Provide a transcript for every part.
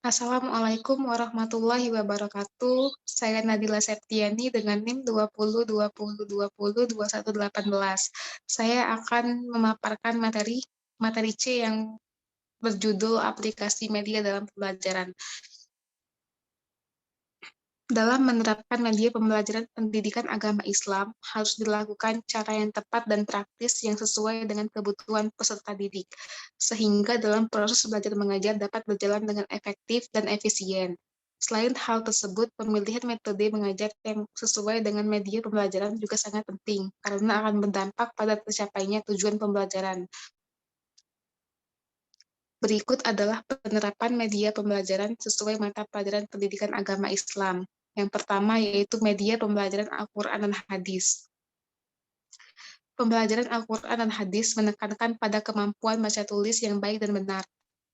Assalamualaikum warahmatullahi wabarakatuh. Saya Nadila Septiani dengan NIM 202020202118. Saya akan memaparkan materi materi C yang berjudul aplikasi media dalam pembelajaran. Dalam menerapkan media pembelajaran pendidikan agama Islam, harus dilakukan cara yang tepat dan praktis yang sesuai dengan kebutuhan peserta didik, sehingga dalam proses belajar mengajar dapat berjalan dengan efektif dan efisien. Selain hal tersebut, pemilihan metode mengajar yang sesuai dengan media pembelajaran juga sangat penting, karena akan berdampak pada tercapainya tujuan pembelajaran. Berikut adalah penerapan media pembelajaran sesuai mata pelajaran pendidikan agama Islam. Yang pertama yaitu media pembelajaran Al-Quran dan Hadis. Pembelajaran Al-Quran dan Hadis menekankan pada kemampuan baca tulis yang baik dan benar,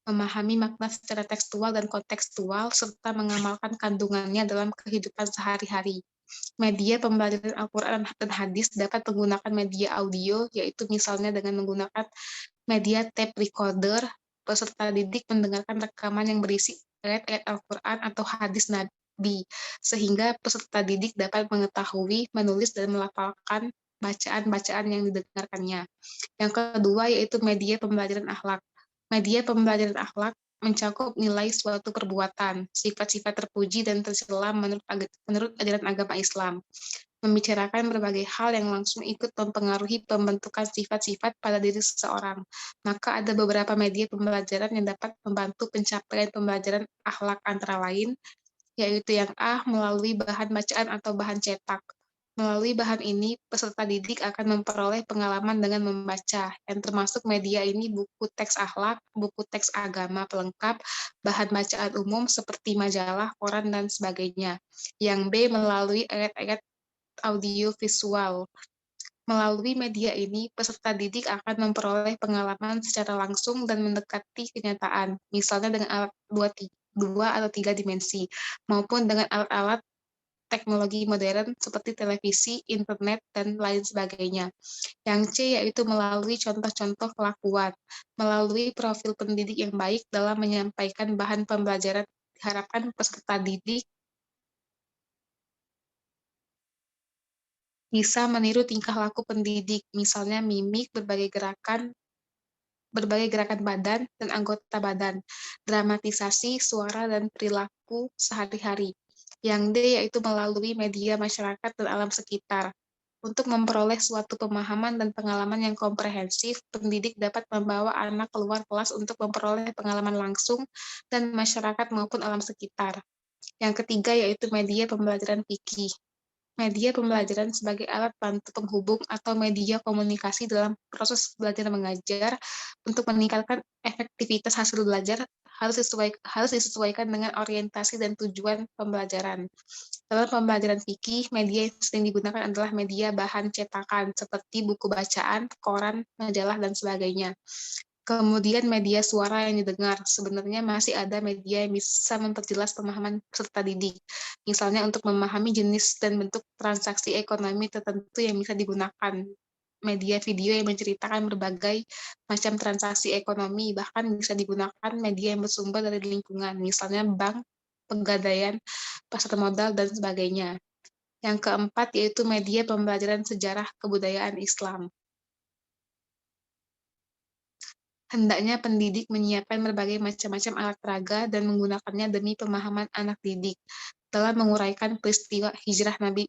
memahami makna secara tekstual dan kontekstual, serta mengamalkan kandungannya dalam kehidupan sehari-hari. Media pembelajaran Al-Quran dan Hadis dapat menggunakan media audio, yaitu misalnya dengan menggunakan media tape recorder, peserta didik mendengarkan rekaman yang berisi ayat-ayat Al-Quran atau hadis Nabi, sehingga peserta didik dapat mengetahui, menulis, dan melafalkan bacaan-bacaan yang didengarkannya. Yang kedua yaitu media pembelajaran akhlak. Media pembelajaran akhlak mencakup nilai suatu perbuatan, sifat-sifat terpuji dan tercela menurut ajaran agama Islam, membicarakan berbagai hal yang langsung ikut mempengaruhi pembentukan sifat-sifat pada diri seseorang. Maka ada beberapa media pembelajaran yang dapat membantu pencapaian pembelajaran akhlak antara lain, yaitu yang A, melalui bahan bacaan atau bahan cetak. Melalui bahan ini, peserta didik akan memperoleh pengalaman dengan membaca, yang termasuk media ini buku teks akhlak, buku teks agama pelengkap, bahan bacaan umum seperti majalah, koran, dan sebagainya. Yang B, melalui ayat-ayat audio visual. Melalui media ini, peserta didik akan memperoleh pengalaman secara langsung dan mendekati kenyataan, misalnya dengan alat dua atau tiga dimensi, maupun dengan alat-alat teknologi modern seperti televisi, internet, dan lain sebagainya. Yang C yaitu melalui contoh-contoh kelakuan, melalui profil pendidik yang baik dalam menyampaikan bahan pembelajaran diharapkan peserta didik bisa meniru tingkah laku pendidik, misalnya mimik, berbagai gerakan badan dan anggota badan, dramatisasi, suara, dan perilaku sehari-hari. Yang D yaitu melalui media masyarakat dan alam sekitar. Untuk memperoleh suatu pemahaman dan pengalaman yang komprehensif, pendidik dapat membawa anak keluar kelas untuk memperoleh pengalaman langsung dan masyarakat maupun alam sekitar. Yang ketiga yaitu media pembelajaran fikih. Media pembelajaran sebagai alat bantu penghubung atau media komunikasi dalam proses belajar mengajar untuk meningkatkan efektivitas hasil belajar harus disesuaikan dengan orientasi dan tujuan pembelajaran. Dalam pembelajaran fikih, media yang sering digunakan adalah media bahan cetakan seperti buku bacaan, koran, majalah, dan sebagainya. Kemudian media suara yang didengar, sebenarnya masih ada media yang bisa memperjelas pemahaman peserta didik. Misalnya untuk memahami jenis dan bentuk transaksi ekonomi tertentu yang bisa digunakan. Media video yang menceritakan berbagai macam transaksi ekonomi, bahkan bisa digunakan media yang bersumber dari lingkungan, misalnya bank, pegadaian, pasar modal, dan sebagainya. Yang keempat yaitu media pembelajaran sejarah kebudayaan Islam. Hendaknya pendidik menyiapkan berbagai macam-macam alat peraga dan menggunakannya demi pemahaman anak didik dalam menguraikan peristiwa hijrah Nabi.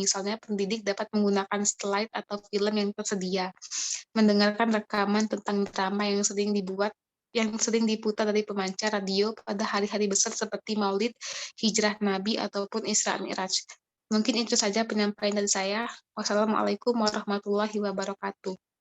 Misalnya pendidik dapat menggunakan slide atau film yang tersedia, mendengarkan rekaman tentang drama yang sering diputar dari pemancar radio pada hari-hari besar seperti Maulid, Hijrah Nabi, ataupun Isra Mi'raj. Mungkin itu saja penyampaian dari saya. Wassalamualaikum warahmatullahi wabarakatuh.